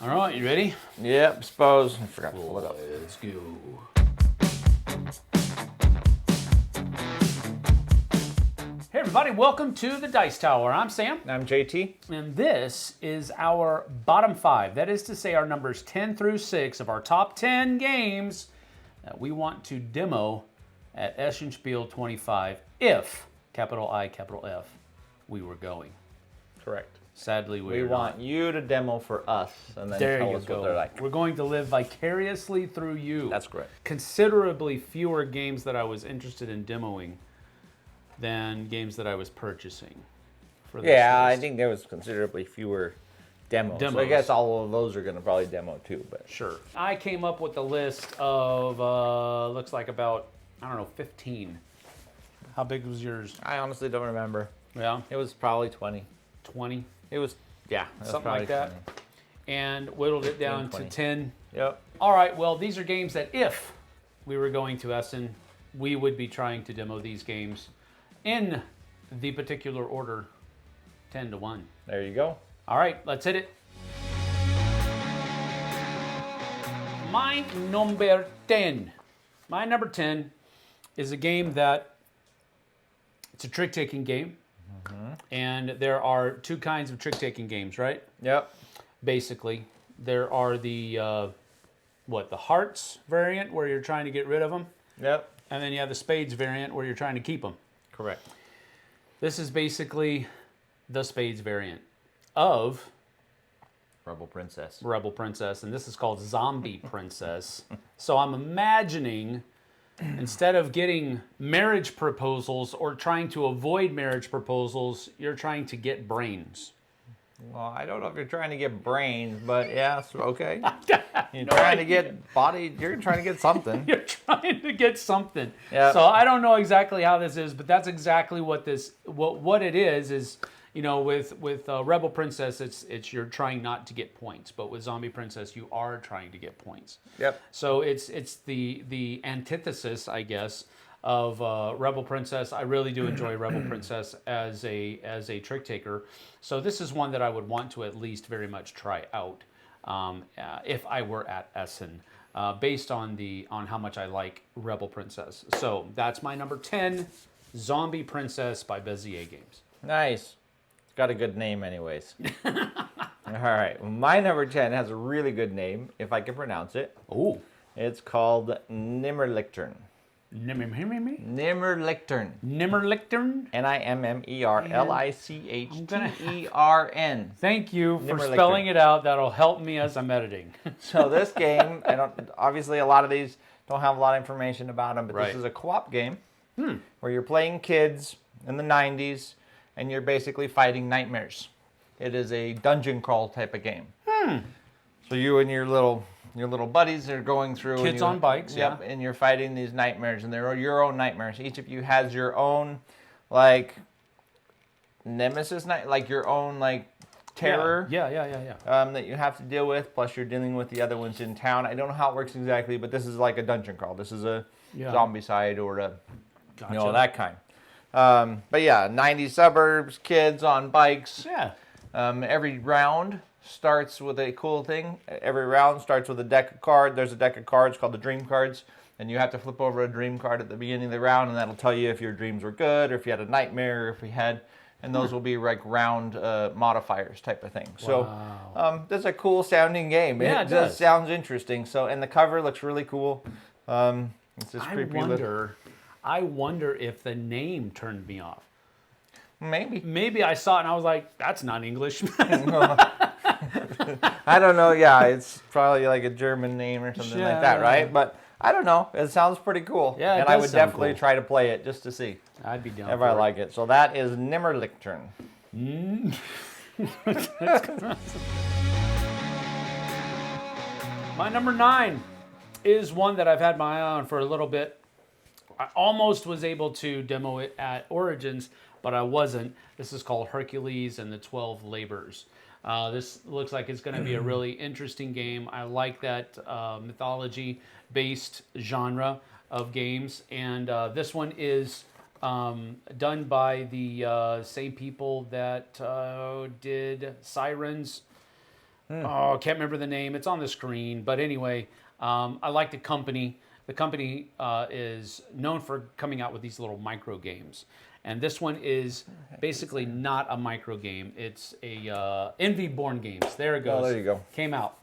All right, you ready? Yep, suppose. I forgot to pull it up. Let's go. Hey everybody, welcome to the Dice Tower. I'm Sam. I'm JT. And this is our bottom five. That is to say our numbers 10 through 6 of our top 10 games that we want to demo at Essen Spiel 25 if, capital I, capital F, we were going. Correct. Sadly, We we're want not. you to demo for us and then There tell you us go. what they're like. We're going to live vicariously through you. That's correct. Considerably fewer games that I was interested in demoing than games that I was purchasing. For this Yeah, I list. think there was considerably fewer demos. So I Demos. guess all of those are going to probably demo too. But Sure. I came up with a list of, looks like about, 15. How big was yours? I honestly don't remember. Yeah, It was probably 20. 20, It was, yeah. It was something probably like that. 20. And whittled it down to 20. 10. Yep. All right, well, these are games that if we were going to Essen, we would be trying to demo these games in the particular order, 10 to 1. There you go. All right, let's hit it. My number 10. My number 10 is a game that it's a trick-taking game. And there are two kinds of trick-taking games, right? Yep. Basically, there are the the hearts variant where you're trying to get rid of them, Yep. and then you have the spades variant where you're trying to keep them. Correct. This is basically the spades variant of Rebel Princess. Rebel Princess, and this is called Zombie Princess. So I'm imagining instead of getting marriage proposals or trying to avoid marriage proposals, you're trying to get brains. Well, I don't know if you're trying to get brains, but yeah, so okay. You're trying to get body. You're trying to get something. You're trying to get something. Yeah. So I don't know exactly how this is, but that's exactly what what it is. With Rebel Princess, it's you're trying not to get points, but with Zombie Princess, you are trying to get points. Yep. So it's the antithesis, I guess, of Rebel Princess. I really do enjoy Rebel Princess as a trick taker. So this is one that I would want to at least very much try out if I were at Essen, based on how much I like Rebel Princess. So that's my number 10, Zombie Princess by Bezier Games. Nice. It's got a good name anyways. All right. Well, my number 10 has a really good name, if I can pronounce it. Oh, It's called Nimmerlichtern. Nimmerlichtern. Nimmerlichtern. Nimmerlichtern. Thank you for Nimmerlichtern. spelling it out. That'll help me as I'm editing. So this game, obviously a lot of these don't have a lot of information about them, but Right. this is a co-op game where you're playing kids in the 90s and you're basically fighting nightmares. It is a dungeon crawl type of game. So you and your little buddies are going through. Kids and you, on bikes, yep, yeah. and you're fighting these nightmares, and they're your own nightmares. Each of you has your own, like, nemesis night, like your own, like, terror. Yeah. That you have to deal with, plus you're dealing with the other ones in town. I don't know how it works exactly, but this is like a dungeon crawl. This is a zombie side or a, Gotcha. that kind. But yeah, 90 suburbs, kids on bikes. Yeah. Every round starts with a cool thing. Every round starts with a deck of cards. There's a deck of cards called the dream cards, and you have to flip over a dream card at the beginning of the round, and that'll tell you if your dreams were good, or if you had a nightmare, or if we had, and those will be like round modifiers type of thing. So that's a cool sounding game. Yeah, It it just does. sounds interesting. So, and the cover looks really cool. It's just creepy. I wonder if the name turned me off. Maybe. Maybe I saw it and I was like, that's not English. I don't know. Yeah, it's probably like a German name or something like that, right? But I don't know. It sounds pretty cool. Yeah, it and I does would sound definitely cool. try to play it just to see I'd be down if for I it. like it. So that is Nimmerlichtern. My number 9 is one that I've had my eye on for a little bit. I almost was able to demo it at Origins, but I wasn't. This is called Hercules and the 12 Labors. This looks like it's going to be a really interesting game. I like that mythology-based genre of games, and this one is done by the same people that did Sirens. Oh, I can't remember the name. It's on the screen. But anyway, I like the company. The company is known for coming out with these little micro games. And this one is basically not a micro game. It's a Envy Born Games. There it goes. Oh, there you go. Came out.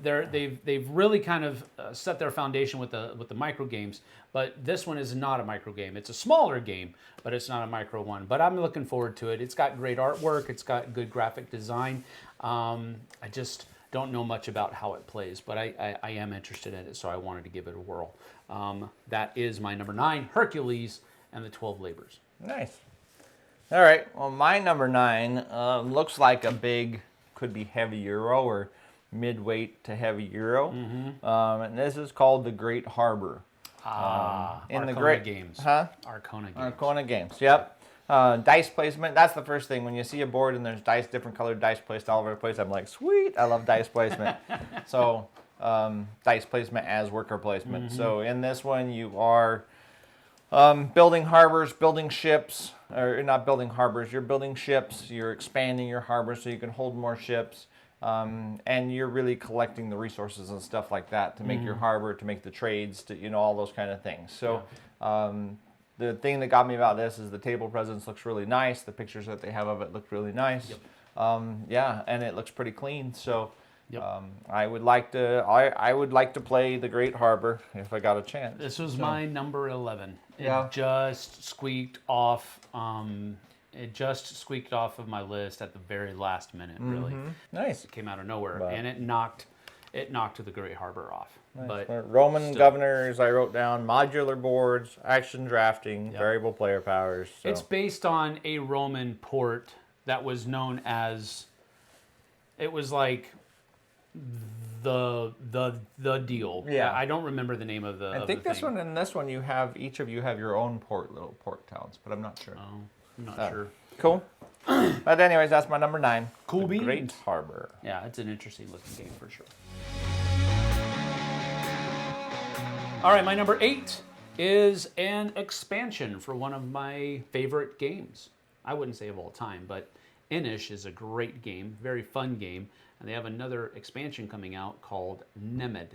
They've really kind of set their foundation with the micro games, but this one is not a micro game. It's a smaller game, but it's not a micro one. But I'm looking forward to it. It's got great artwork. It's got good graphic design. I just don't know much about how it plays, but I am interested in it, so I wanted to give it a whirl. That is my number 9, Hercules and the 12 Labors. Nice. All right. Well, my number 9 looks like a big, could be heavy Euro or mid-weight to heavy Euro. And this is called the Great Harbor. In the Great Games. Huh? Arcona Games. Arcona Games, yep. Dice placement, that's the first thing. When you see a board and there's dice, different colored dice placed all over the place, I'm like, sweet, I love dice placement. So, dice placement as worker placement. So in this one, you are building harbors, building ships, or not building harbors, you're building ships, you're expanding your harbor so you can hold more ships. And you're really collecting the resources and stuff like that to make your harbor, to make the trades, to all those kind of things. So the thing that got me about this is the table presence looks really nice. The pictures that they have of it look really nice. Yeah, and it looks pretty clean. So I would like to play the Great Harbor if I got a chance. This was my number 11. Yeah. It just squeaked off. It just squeaked off of my list at the very last minute. Really, Nice. it came out of nowhere, and it knocked the Great Harbor off. Nice. But Roman still. governors, I wrote down modular boards, action drafting, variable player powers. So. It's based on a Roman port that was known as. It was like the deal. Yeah. I don't remember the name of the. I think this one and this one each of you have your own little port towns, but I'm not sure. Oh, I'm not sure. Cool. But anyways, that's my number 9. Cool the beans. Great Harbor. Yeah, it's an interesting looking game for sure. All right, my number 8 is an expansion for one of my favorite games. I wouldn't say of all time, but Inish is a great game, very fun game, and they have another expansion coming out called Nemed.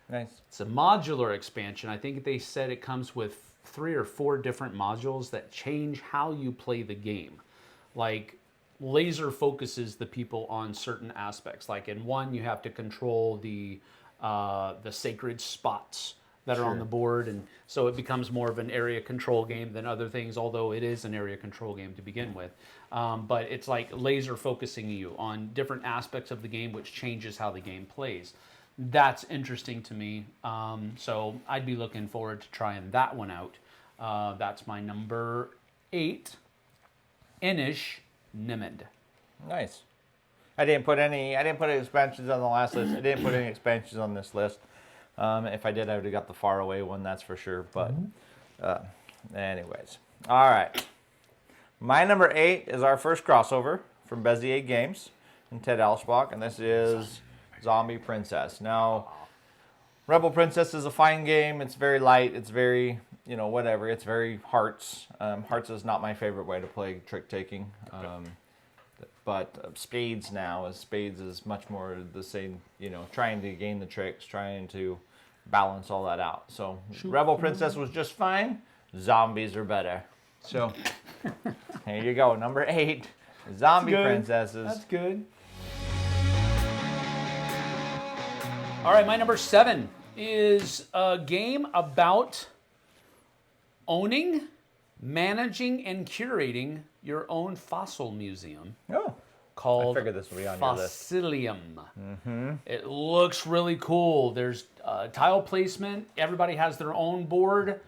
Nice. It's a modular expansion. I think they said it comes with 3 or 4 different modules that change how you play the game. Like laser focuses the people on certain aspects. Like in one, you have to control the sacred spots that are on the board, and so it becomes more of an area control game than other things, although it is an area control game to begin with. But it's like laser focusing you on different aspects of the game, which changes how the game plays. That's interesting to me, so I'd be looking forward to trying that one out. That's my number 8, Inish Nimed. Nice. I didn't put any expansions on the last list. I didn't put any expansions on this list. If I did, I would have got the faraway one, that's for sure. But anyways. All right. My number 8 is our first crossover from Bezier Games and Ted Alspach, and this is Zombie Princess. Now, Rebel Princess is a fine game. It's very light. It's very, whatever. It's very Hearts. Hearts is not my favorite way to play trick-taking. But Spades is much more the same, trying to gain the tricks, trying to balance all that out. So Rebel Princess was just fine. Zombies are better. So here you go, number 8, Zombie Princesses. That's good. All right, my number 7 is a game about owning, managing, and curating your own fossil museum. Oh, called I figured this would be on your list. Fossilium. It looks really cool. There's tile placement. Everybody has their own board.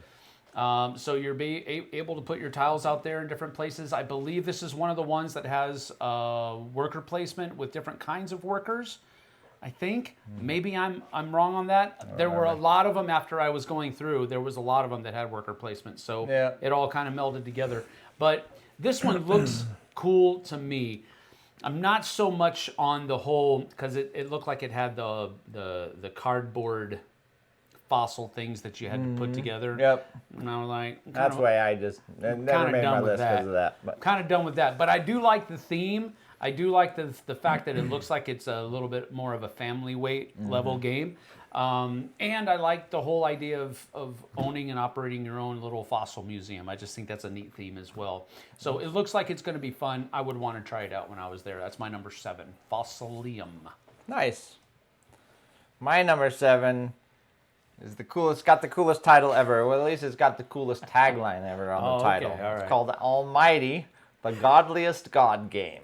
So you're able to put your tiles out there in different places. I believe this is one of the ones that has worker placement with different kinds of workers. I think. Maybe I'm wrong on that. There were a lot of them after I was going through. There was a lot of them that had worker placement. So it all kind of melded together. But this one looks cool to me. I'm not so much on the whole, because it looked like it had the cardboard fossil things that you had to put together. Yep. And I was like, that's why I just never made my list because of that. Kind of done with that. But I do like the theme. I do like the fact that it looks like it's a little bit more of a family weight level game. And I like the whole idea of owning and operating your own little fossil museum. I just think that's a neat theme as well. So it looks like it's going to be fun. I would want to try it out when I was there. That's my number 7, Fossilium. Nice. My number 7 is the coolest. Got the coolest title ever. Well, at least it's got the coolest tagline ever on the title. Okay, all right. It's called Almighty, the Godliest God Game.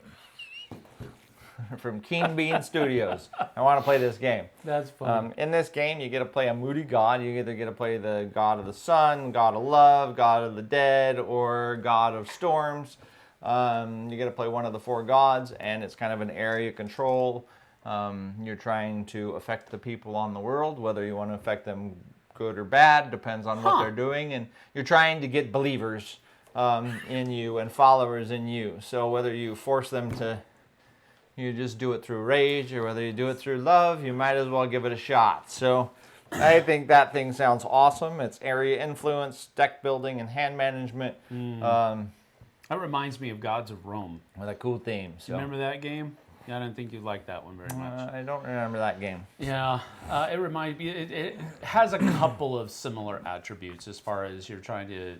From Keen Bean Studios. I want to play this game. That's fun. In this game, you get to play a moody god. You either get to play the god of the sun, god of love, god of the dead, or god of storms. You get to play one of the 4 gods, and it's kind of an area control. You're trying to affect the people on the world, whether you want to affect them good or bad, depends on what they're doing. And you're trying to get believers in you and followers in you. So whether you force them to you just do it through rage, or whether you do it through love, you might as well give it a shot. So I think that thing sounds awesome. It's area influence, deck building, and hand management. That reminds me of Gods of Rome. With a cool theme. So. You remember that game? Yeah, I didn't think you'd like that one very much. I don't remember that game. Yeah, it reminds me. It has a couple of similar attributes as far as you're trying to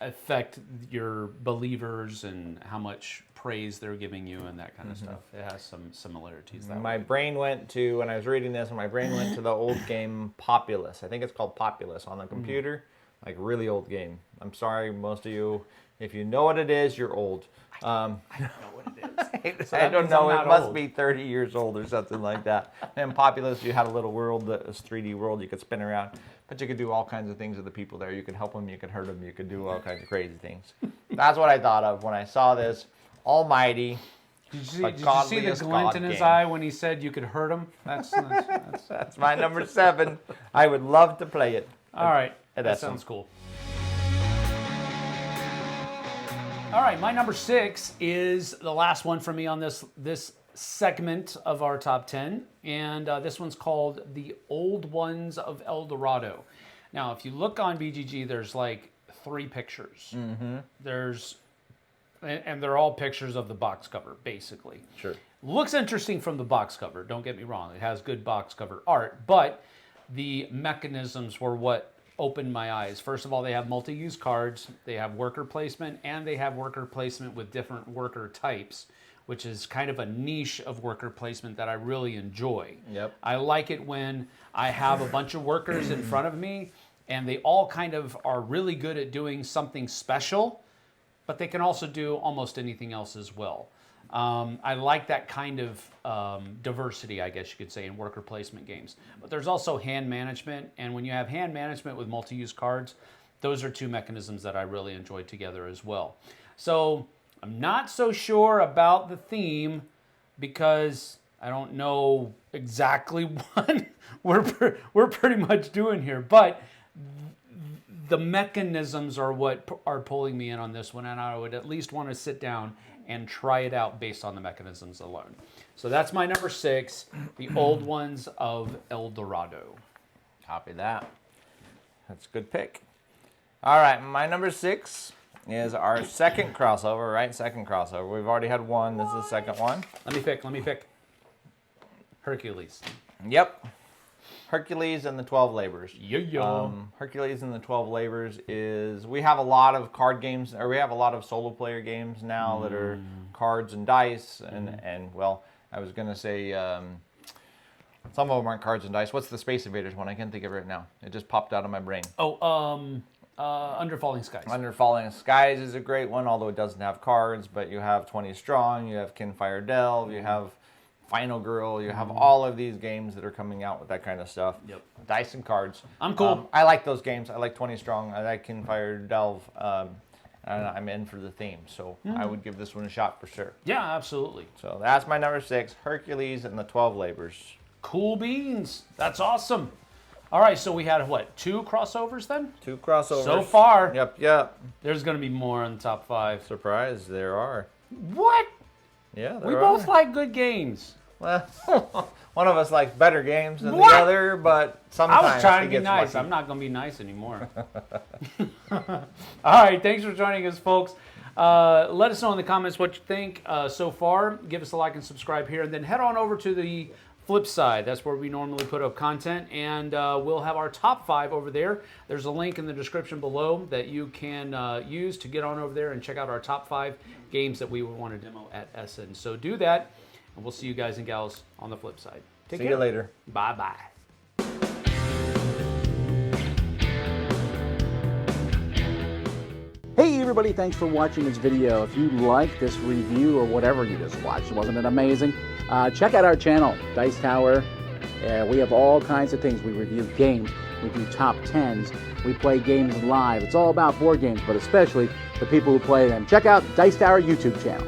affect your believers and how much praise they're giving you and that kind of stuff. It has some similarities that My brain went to, when I was reading this, my brain went to the old game Populous. I think it's called Populous on the computer. Like really old game. I'm sorry, most of you, if you know what it is, you're old. I don't know what it is. So I don't know, it must old. be 30 years old or something like that. And Populous, you had a little world that was 3D world you could spin around. But you could do all kinds of things with the people there. You could help them, you could hurt them, you could do all kinds of crazy things. That's what I thought of when I saw this. Almighty. Did you see the glint in his eye when he said you could hurt him? That's my number 7. I would love to play it. All right. At That Essen. sounds cool. All right, my number 6 is the last one for me on this segment of our top 10, and this one's called The Old Ones of El Dorado. Now, if you look on BGG, there's like 3 pictures. And they're all pictures of the box cover, basically. Sure. Looks interesting from the box cover, don't get me wrong. It has good box cover art, but the mechanisms were what opened my eyes. First of all, they have multi-use cards, they have worker placement, and they have worker placement with different worker types, which is kind of a niche of worker placement that I really enjoy. Yep. I like it when I have a bunch of workers in front of me, and they all kind of are really good at doing something special, but they can also do almost anything else as well. I like that kind of diversity, I guess you could say, in worker placement games. But there's also hand management, and when you have hand management with multi-use cards, those are 2 mechanisms that I really enjoy together as well. So I'm not so sure about the theme because I don't know exactly what we're pretty much doing here, but the mechanisms are what are pulling me in on this one, and I would at least want to sit down and try it out based on the mechanisms alone. So that's my number 6, The Old Ones of El Dorado. Copy that. That's a good pick. All right, my number 6 is our second crossover, right? Second crossover. We've already had one. This is the second one. Let me pick. Hercules. Yep. Hercules and the 12 Labors. Yeah. Hercules and the 12 Labors is, we have a lot of card games, or we have a lot of solo player games now that are cards and dice, and well, I was going to say, some of them aren't cards and dice. What's the Space Invaders one? I can't think of it right now. It just popped out of my brain. Under Falling Skies. Under Falling Skies is a great one, although it doesn't have cards, but you have 20 Strong, you have Kinfire Delve, you have Final Girl, you have all of these games that are coming out with that kind of stuff. Yep. Dice and cards. I'm cool. I like those games. I like 20 Strong. I like Kinfire Delve. And I'm in for the theme. So I would give this one a shot for sure. Yeah, absolutely. So that's my number 6, Hercules and the 12 Labors. Cool beans. That's awesome. All right, so we had, 2 crossovers then? 2 crossovers. So far. Yep. There's going to be more in the top 5. Surprise, there are. What? Yeah, We both like good games. Well, one of us likes better games than What? the other, but sometimes I was trying to it be gets nice. lucky. I'm not going to be nice anymore. All right, thanks for joining us, folks. Let us know in the comments what you think so far. Give us a like and subscribe here, and then head on over to the Flipside. That's where we normally put up content, and we'll have our top 5 over there. There's a link in the description below that you can use to get on over there and check out our top 5 games that we would want to demo at Essen. So do that, and we'll see you guys and gals on the flip side. Take care. See you later. Bye-bye. Hey everybody, thanks for watching this video. If you like this review or whatever you just watched, wasn't it amazing? Check out our channel, Dice Tower. We have all kinds of things. We review games, we do top 10s, we play games live. It's all about board games, but especially the people who play them. Check out Dice Tower YouTube channel.